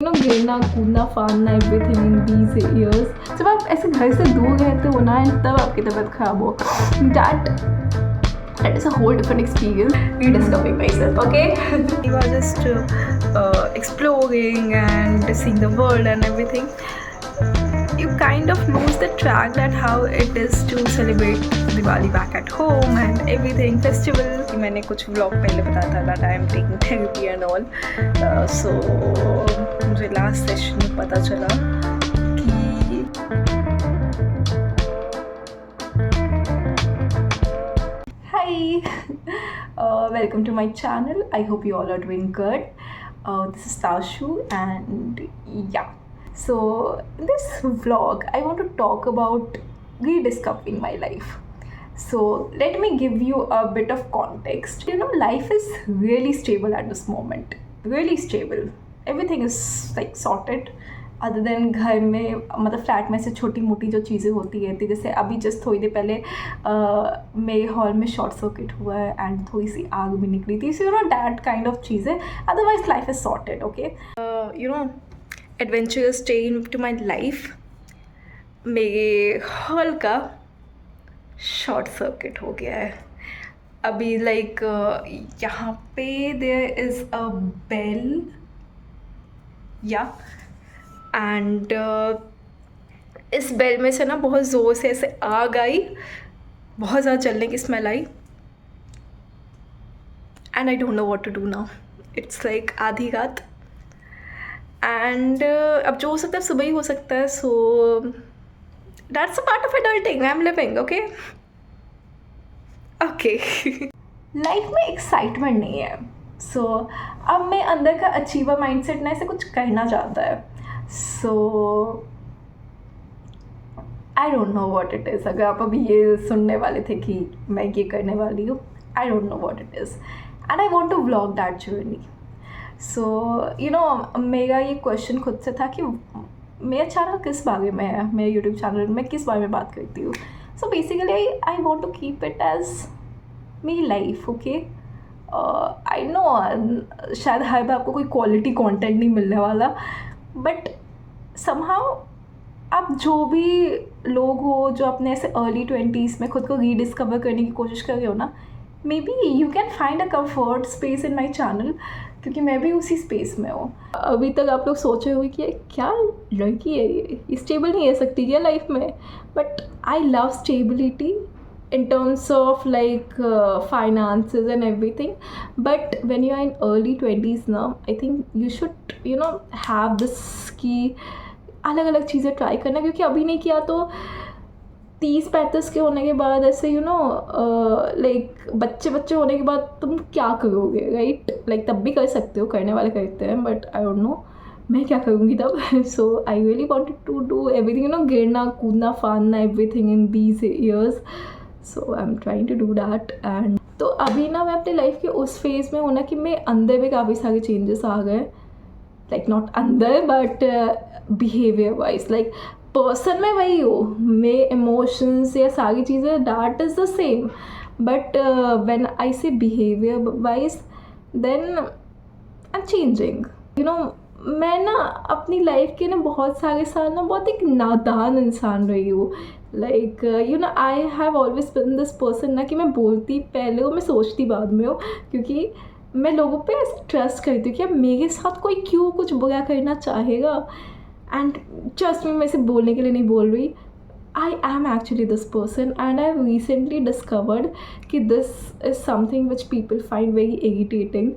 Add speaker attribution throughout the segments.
Speaker 1: गिरना कूदना फाड़ना एवरीथिंग इन दीज ईयर्स। जब आप ऐसे घर से दूर रहते हो ना तब आपकी तबीयत खराब हो, that is a whole different experience. Rediscovering myself, okay? We were just exploring and seeing the world and everything. You kind of lose the track that how it is to celebrate Diwali back at home and everything, festival. मैंने कुछ vlog पहले बताया था that I am taking therapy and all. So मुझे last session में पता चला कि Hi, welcome to my channel. I hope you all are doing good. This is Tashu and yeah. So in this vlog I want to talk about rediscovering my life. So let me give you a bit of context. Life is really stable at this moment, really stable. Everything is like sorted other than घर में मतलब flat में से छोटी मोटी जो चीज़ें होती रहती, जैसे अभी जस्ट थोड़ी देर पहले मेरे हॉल में शॉर्ट सर्किट हुआ है एंड थोड़ी सी आग भी निकली थी. सो दैट काइंड ऑफ चीज़ें. Otherwise life is sorted. Okay, adventurous day in to my life. मेरे हॉल का शॉर्ट सर्किट हो गया है अभी. लाइक यहाँ पे देयर इज़ अ बेल या एंड इस बेल में से ना बहुत ज़ोर से ऐसे आग आई, बहुत ज़्यादा जलने की स्मेल आई and I don't know what to do now. It's like आधी रात एंड अब जो हो सकता है सुबह ही हो सकता है. So that's a part of adulting I am living. Okay okay. Life में एक्साइटमेंट नहीं है. सो अब मैं अंदर का अचीवर माइंडसेट ना ऐसे कुछ करना चाहता है. So I don't know what it is. अगर आप अभी ये सुनने वाले थे कि मैं ये करने वाली हूँ, I don't know what it is and I want to vlog that journey. So मेरा ये क्वेश्चन खुद से था कि मेरा चैनल किस बारे में है, मेरे यूट्यूब चैनल में किस बारे में बात करती हूँ. So basically I want to keep it as मेरी लाइफ. ओके, आई नो शायद हर बार आपको कोई क्वालिटी कंटेंट नहीं मिलने वाला, बट समहाउ आप जो भी लोग हो जो अपने ऐसे अर्ली 20s में खुद को रीडिस्कवर करने की कोशिश कर रहे हो ना, may be you can find a comfort space in my channel, क्योंकि मैं भी उसी स्पेस में हूँ. अभी तक आप लोग सोच रहे हो कि क्या लड़की है ये स्टेबल नहीं रह सकती क्या लाइफ में. But I love stability in terms of like finances and everything, but when you are in early 20s now, I think you should have this कि अलग अलग चीज़ें ट्राई करना, क्योंकि अभी नहीं किया तो 30-35 के होने के बाद ऐसे लाइक बच्चे होने के बाद तुम क्या करोगे, राइट? लाइक तब भी कर सकते हो, करने वाले करते हैं, बट आई डोंट नो मैं क्या करूँगी तब. So I really wanted to do everything, गिरना कूदना फाड़ना everything in these years. So I am trying to do that. And तो अभी ना मैं अपनी लाइफ के उस फेज़ में हूँ ना कि मैं अंदर भी काफ़ी सारे चेंजेस आ गए. लाइक नॉट अंदर but behaviour wise. Like person में वही हो, मेरे इमोशंस या सारी चीज़ें that is the same, but when I say behaviour wise then I am changing. मैं ना अपनी लाइफ के ना बहुत सारे साल ना बहुत एक नादान इंसान रही हूँ. Like I have always been this person ना कि मैं बोलती पहले हो, मैं सोचती बाद में हो, क्योंकि मैं लोगों पे ऐसे ट्रस्ट करती हूँ कि अब मेरे साथ कोई क्यों कुछ बुरा करना चाहेगा. एंड जस्ट मैं इसे बोलने के लिए नहीं बोल रही. I am actually this person and I recently discovered कि this is something which people find very irritating.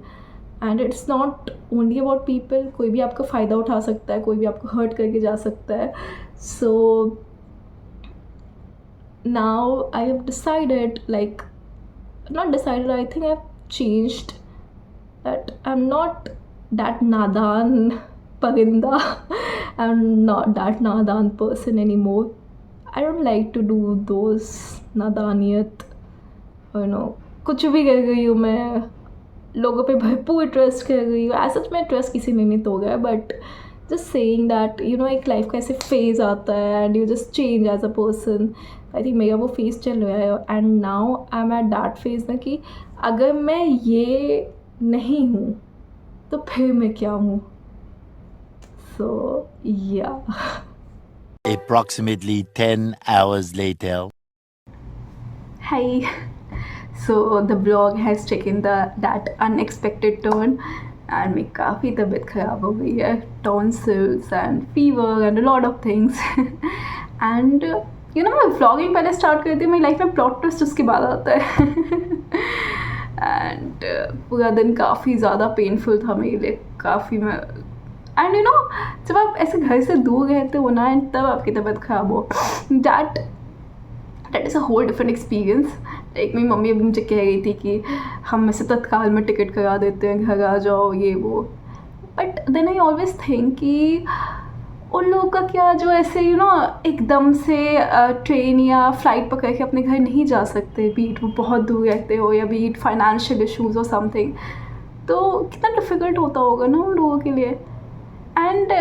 Speaker 1: And it's not only about people. कोई भी आपका फ़ायदा उठा सकता है, कोई भी आपको हर्ट करके जा सकता है. सो now I have decided, like not decided, I think I've changed, that I'm not that nadan parinda. I'm not that nadan person anymore. I don't like to do those nadaniyat, कुछ भी कर गई हूँ मैं, लोगों पे भरपूर ट्रस्ट कर गई हूँ. ऐसा मैं ट्रस्ट किसी ने नहीं तोड़ा, बट जस्ट सेइंग दैट एक लाइफ का ऐसे फेज़ आता है and you just change as a person. I think मेरा वो फेज़ चल रहा है and now I am at that phase ना कि अगर मैं ये नहीं हूँ तो फिर मैं क्या हूँ. So yeah.
Speaker 2: Approximately 10 hours later.
Speaker 1: Hi. So the vlog has taken that unexpected turn and मेरी काफ़ी तबीयत ख़राब हो गई है, tonsils and fever and a lot of things. And you know, मैं vlogging पहले स्टार्ट करती हूँ, मेरी लाइफ में प्लॉट ट्विस्ट उसके बाद आता है. एंड पूरा दिन काफ़ी ज़्यादा पेनफुल था मेरे लिए, काफ़ी मैं एंड यू नो जब आप ऐसे घर से दूर रहते हो ना एंड तब आपकी तबीयत ख़राब हो, that is a whole different experience. Like मेरी मम्मी अभी मुझे कह रही थी कि हम ऐसे तत्काल में टिकट करा देते हैं, घर आ जाओ ये वो. But then I always think कि उन लोगों का क्या जो ऐसे यू नो एकदम से ट्रेन या फ्लाइट पकड़ के अपने घर नहीं जा सकते, बीट वो बहुत दूर रहते हो या बीट फाइनेंशियल इशूज़ और समथिंग, तो कितना डिफ़िकल्ट होता होगा ना उन लोगों के लिए. And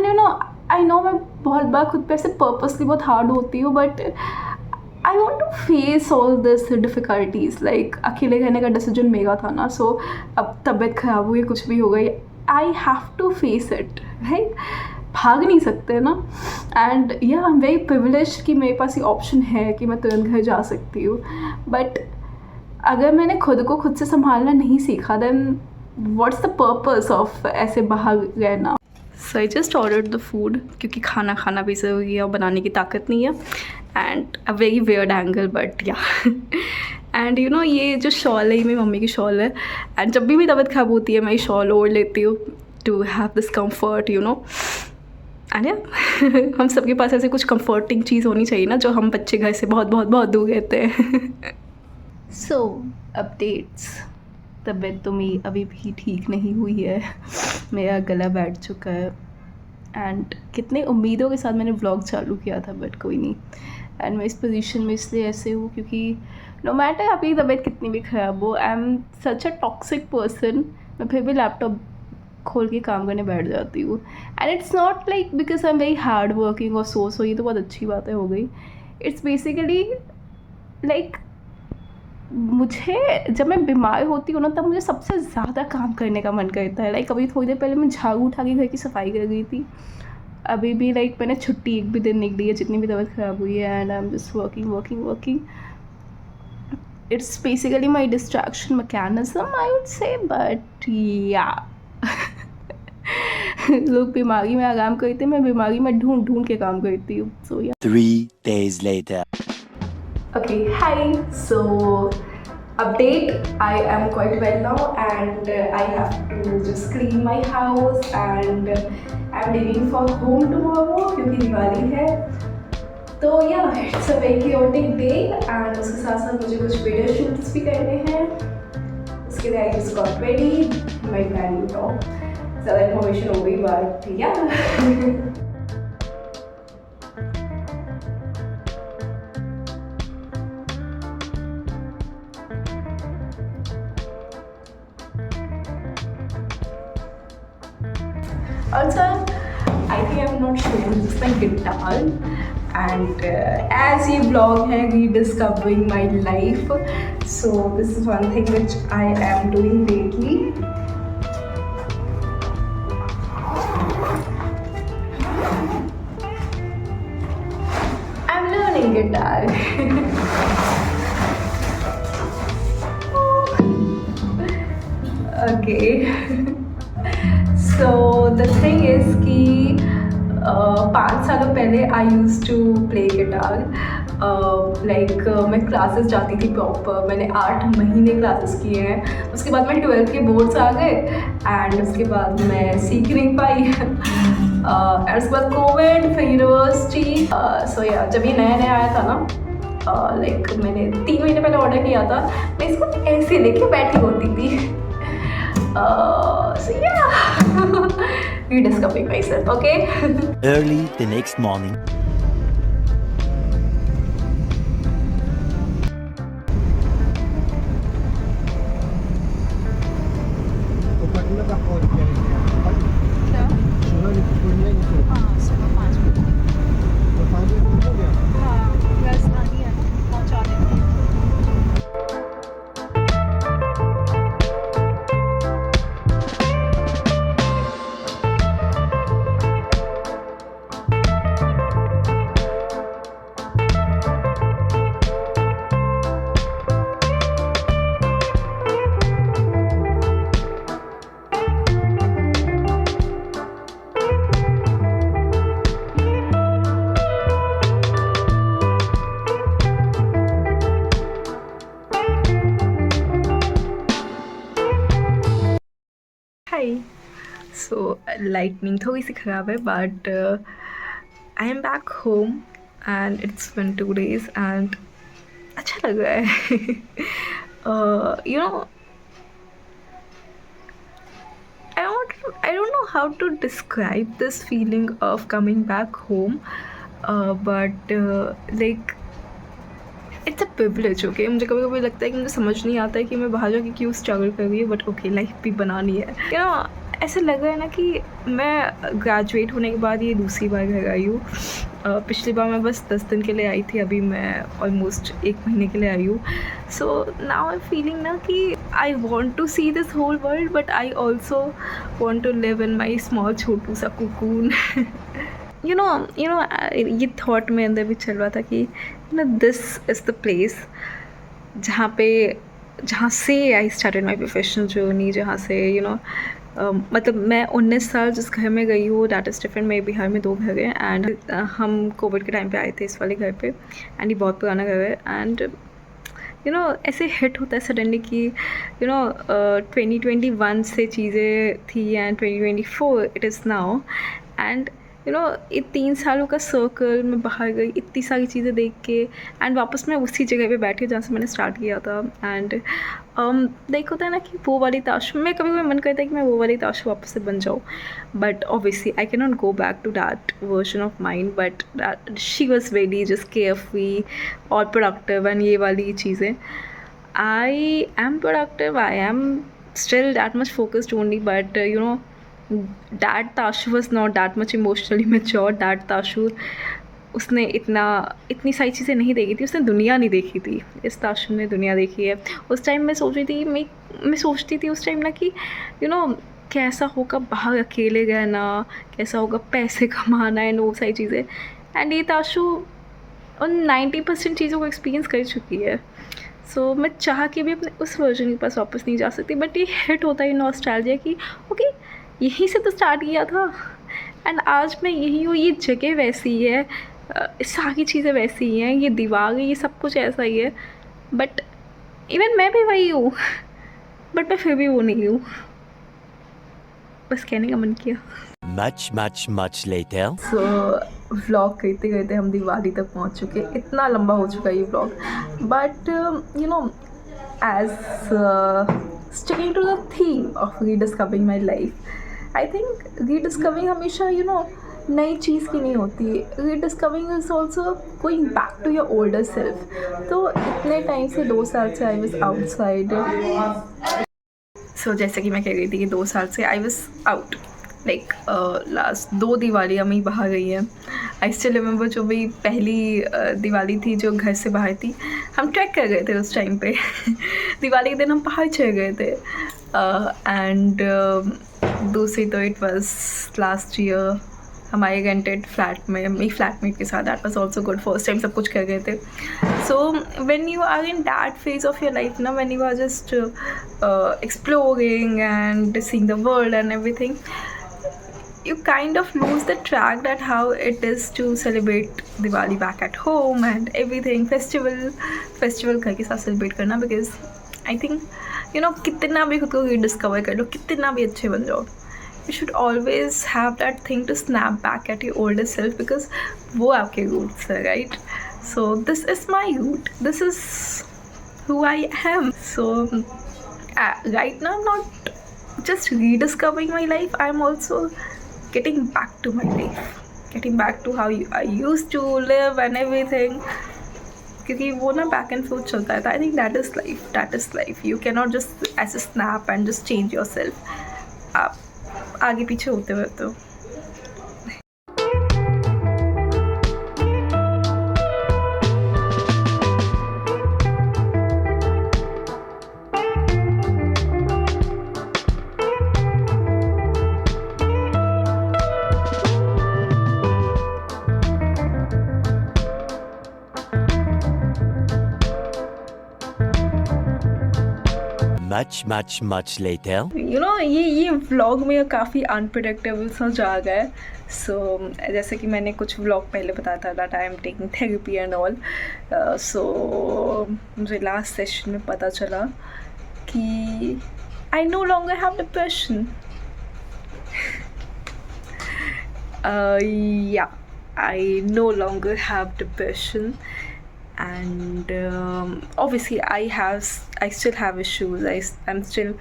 Speaker 1: you know I know मैं बहुत बार खुद पे ऐसे पर्पसली बहुत हार्ड होती हूँ, but I want to face all this difficulties. Like अकेले रहने का डिसीजन मेरा था ना, सो अब तबीयत ख़राब हुई, कुछ भी हो गई, I have to face it, right. भाग नहीं सकते ना. एंड या आई एम वेरी प्रिविलेज कि मेरे पास ये ऑप्शन है कि मैं तुरंत घर जा सकती हूँ. बट अगर मैंने खुद को खुद से संभालना नहीं सीखा, then what's the purpose of ऐसे बाहर रहना. So I just ordered the food क्योंकि खाना खाना भी ज़रूरी है और बनाने की ताकत नहीं है. And a very weird angle but या. एंड यू नो ये जो शॉल है, ये मेरी मम्मी की शॉल है. एंड जब भी मेरी तबीयत ख़राब होती है मैं ये शॉल ओढ़ लेती हूँ to have this comfort, you know. And या हम सबके पास ऐसे कुछ कंफर्टिंग चीज़ होनी चाहिए ना, जो हम बच्चे घर से बहुत बहुत बहुत दूर रहते हैं. सो अपडेट्स. तबीयत तो मेरी अभी भी ठीक नहीं हुई है, मेरा गला बैठ चुका है. एंड कितने उम्मीदों के साथ मैंने व्लॉग चालू किया था, बट कोई नहीं. एंड मैं इस पोजीशन में इसलिए ऐसे हूँ क्योंकि नो मैटर आपकी तबीयत कितनी भी ख़राब हो, I am such a toxic person. मैं फिर भी लैपटॉप खोल के काम करने बैठ जाती हूँ. And it's not like because I am very hard working और सो ये तो बहुत अच्छी बातें हो गई. इट्स बेसिकली लाइक मुझे जब मैं बीमार होती हूँ ना, तब मुझे सबसे ज़्यादा काम करने का मन करता है. लाइक अभी थोड़ी देर पहले मैं झाड़ू उठा के घर की सफाई कर गई थी. अभी भी लाइक मैंने छुट्टी एक भी दिन नहीं ली है जितनी भी तबीयत ख़राब हुई है. And I am just working. It's basically my distraction mechanism I would say. But या लोग बीमारी में आराम करते हैं, मैं बीमारी में ढूंढ के काम करती हूँ. सो या
Speaker 2: 3 days later.
Speaker 1: Okay, hi. So, update. I am quite well now, and I have to just clean my house, and I'm leaving for home tomorrow क्योंकि दिवाली है. तो yeah, it's a very chaotic day, and उसके साथ साथ मुझे कुछ video shoots भी करने हैं. उसके लिए I just got ready, my brand new top. ज़्यादा इन्फॉर्मेशन हो गई, but yeah. Also, I think I'm not sure, this is my guitar. And as ये vlog है rediscovering my life, so this is one thing which I am doing lately. I'm learning guitar. Okay. So the thing is कि 5 सालों पहले I used to play guitar. Like मैं classes जाती थी proper. मैंने 8 महीने क्लासेस किए हैं. उसके बाद मैं 12th के बोर्ड्स आ गए एंड उसके बाद मैं सीख नहीं पाई. और उसके बाद कोविड, फिर यूनिवर्सिटी. सो या जब ये नया नया आया था ना, लाइक मैंने 3 महीने पहले ऑर्डर किया था. मैं इसको ऐसे लेके बैठी होती थी. So yeah, rediscovering myself. Okay.
Speaker 2: Early the next morning.
Speaker 1: Lightning थोड़ी सी ख़राब है, but I am back home and it's been 2 days and अच्छा लग रहा है. You know, I don't know how to describe this feeling of coming back home, but like it's a privilege. Okay, मुझे कभी कभी लगता है कि मुझे समझ नहीं आता है कि मैं बाहर जाके क्यों स्ट्रगल कर रही हूँ, बट ओके, लाइफ भी बनानी है. यू नो, ऐसा लग रहा है ना कि मैं ग्रेजुएट होने के बाद ये दूसरी बार घर आई हूँ. पिछली बार मैं बस 10 दिन के लिए आई थी, अभी मैं ऑलमोस्ट 1 महीने के लिए आई हूँ. So now I am feeling ना कि I want to see this whole world, but I also want to live in my small छोटू सा कुकून. यू नो, ये थॉट में अंदर भी चल रहा था कि दिस इज़ द प्लेस जहाँ से I started my professional journey, जहाँ से मतलब मैं 19 साल जिस घर में गई हूँ, डैट इज़ डिफरेंट. मेरे बिहार में 2 घर हैं एंड हम कोविड के टाइम पे आए थे इस वाले घर पे, एंड ये बहुत पुराना घर है. एंड ऐसे हिट होता है सडनली कि 2021 से चीज़ें थी and 2024 it is now. And ये 3 सालों का सर्कल, मैं बाहर गई, इतनी सारी चीज़ें देख के, एंड वापस मैं उसी जगह पे बैठी जहाँ से मैंने स्टार्ट किया था. एंड लाइक होता है ना कि वो वाली ताशु, मैं कभी कभी मन करता है कि मैं वो वाली ताशु वापस से बन जाऊँ, but obviously I can not go back to that version of mind. But she was very just carefree और प्रोडक्टिव एंड ये वाली चीज़ें. I am productive, I am still that much focused only, but that Tashu was not that much emotionally mature. That Tashu, उसने इतनी सारी चीज़ें नहीं देखी थी, उसने दुनिया नहीं देखी थी. इस ताशु ने दुनिया देखी है. उस टाइम मैं सोच रही थी, मैं सोचती थी उस टाइम ना कि कैसा होगा बाहर अकेले रहना, कैसा होगा पैसे कमाना एंड वो सारी चीज़ें. एंड ये ताशु उन 90% चीज़ों को एक्सपीरियंस कर चुकी है. सो मैं चाह के भी अपने उस वर्जन के पास वापस नहीं जा सकती, बट ये हिट होता है नॉस्टैल्जिया कि ओके, यहीं से तो स्टार्ट किया था एंड आज मैं यही हूँ. ये जगह वैसी है, सारी चीज़ें वैसी ही हैं, ये दीवार है, ये सब कुछ ऐसा ही है, बट इवन मैं भी वही हूँ, बट मैं फिर भी वो नहीं हूँ. बस कहने का मन किया.
Speaker 2: Much later.
Speaker 1: सो व्लॉग करते करते हम दिवाली तक पहुंच चुके. इतना लंबा हो चुका है ये vlog, but as sticking to the theme of rediscovering my life, I think rediscovering हमेशा नई चीज़ की नहीं होती. Rediscovering is also going back to your older self. तो इतने टाइम से 2 साल से आई वॉज आउटसाइड. सो जैसे कि मैं कह रही थी कि 2 साल से I was out, like last 2 दिवालियाँ मैं बाहर गई हैं. आई स्टिल रिमेंबर जो मेरी पहली दिवाली थी जो घर से बाहर थी, हम ट्रैक कर गए थे उस टाइम पे. दिवाली के दिन हम पहाड़ चढ़ गए थे. एंड दूसरी तो इट वाज लास्ट ईयर हमारे रेंटेड फ्लैट में मेरी फ्लैटमेट के साथ. That was also good, first time सब कुछ कर गए थे. So when you are in that phase of your life ना, when you are just exploring and seeing the world and everything, you kind of lose the track that how it is to celebrate Diwali back at home and everything, festival घर के साथ celebrate करना. because I think कितना भी खुद को rediscover कर लो, कितना भी अच्छे बन जाओ, you should always have that thing to snap back at your older self, because वो आपके roots है, right? So this is my root, this is who I am. So right now I'm not just rediscovering my life, I'm also getting back to my life, getting back to how I used to live and everything, क्योंकि वो ना back and forth चलता है. I think that is life. You can not just as a snap and just change your self. आप आगे पीछे होते रहते हो.
Speaker 2: Much later.
Speaker 1: ये व्लॉग में काफ़ी अनप्रेडिक्टेबल सा जा गया है. सो जैसे कि मैंने कुछ व्लॉग पहले बताया था that I am taking therapy and all. So मुझे लास्ट सेशन में पता चला कि I no longer have depression. Yeah, I no longer have depression, and obviously I still have issues. I'm still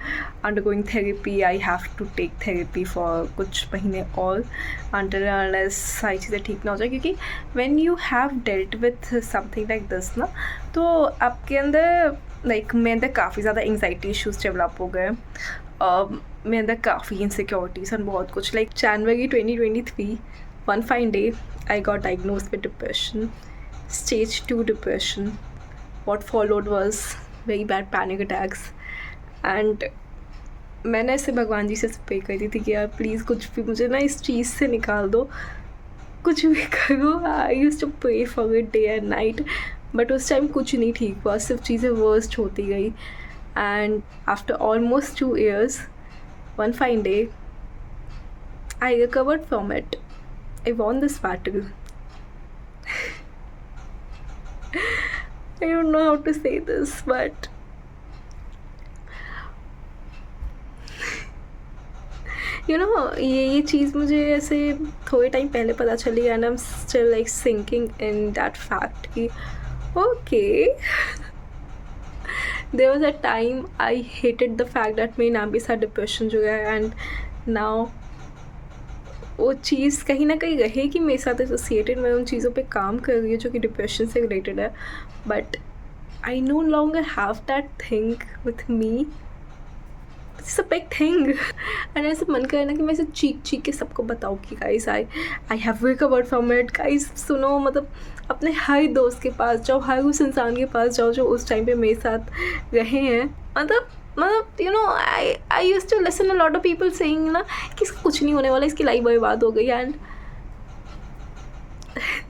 Speaker 1: undergoing therapy. I have to take therapy for कुछ महीने और until and unless सारी चीज़ें ठीक ना हो जाए, क्योंकि when you have dealt with something like this ना, तो आपके अंदर मेरे अंदर काफ़ी ज़्यादा एंगजाइटी इश्यूज डेवलप हो गए. मेरे अंदर काफ़ी इनसिक्योरिटीज एंड बहुत कुछ. January 2023, one fine day I got diagnosed with depression, stage 2 depression. What followed was very bad panic attacks, and मैंने ऐसे भगवान जी से प्रे करी थी कि यार प्लीज़ कुछ भी मुझे ना इस चीज़ से निकाल दो, कुछ भी करो. I used to pray for it day and night, but उस टाइम कुछ नहीं ठीक हुआ, सिर्फ चीज़ें वर्स्ट होती गई. And after almost 2 years, one fine day, I recovered from it. I won this battle. I don't know how to say this, but ये चीज़ मुझे ऐसे थोड़े टाइम पहले पता चली, and I am still sinking in that fact कि okay, there was a time I hated the fact that मेरे नाम के साथ डिप्रेशन जो है, एंड नाउ वो चीज़ कहीं ना कहीं रहेगी मेरे साथ एसोसिएटेड. मैं उन चीज़ों पे काम कर रही हूँ जो कि डिप्रेशन से रिलेटेड है, but I no longer have that thing with me. It's a big thing. And ऐसे मन करे ना कि मैं इसे चीख के सबको बताऊँ कि guys I have recovered from it. Guys सुनो, मतलब अपने हर दोस्त के पास जाओ, हर उस इंसान के पास जाओ जो उस टाइम पे मेरे साथ रहे हैं. मतलब I used to listen a lot of people saying ना कि इसका कुछ नहीं होने वाला, इसकी लाइफ बर्बाद हो गई, एंड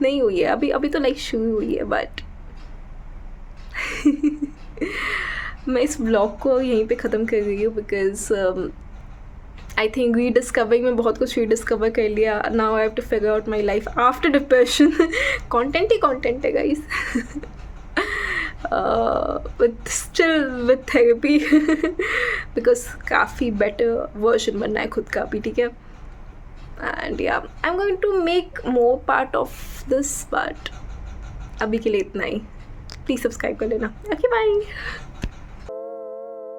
Speaker 1: नहीं हुई है. अभी तो लाइफ शुरू हुई है. बट मैं इस ब्लॉग को यहीं पे ख़त्म कर रही हूँ, बिकॉज आई थिंक रीडिस्कवरिंग में बहुत कुछ रीडिस्कवर कर लिया. Now I have to figure out my life after depression. Content ही कॉन्टेंट है गाइस. with therapy because काफ़ी better version बनना है खुद का भी, ठीक है. And yeah, I'm going to make more part of this, but अभी के लिए इतना ही. Please subscribe कर लेना. Okay, bye.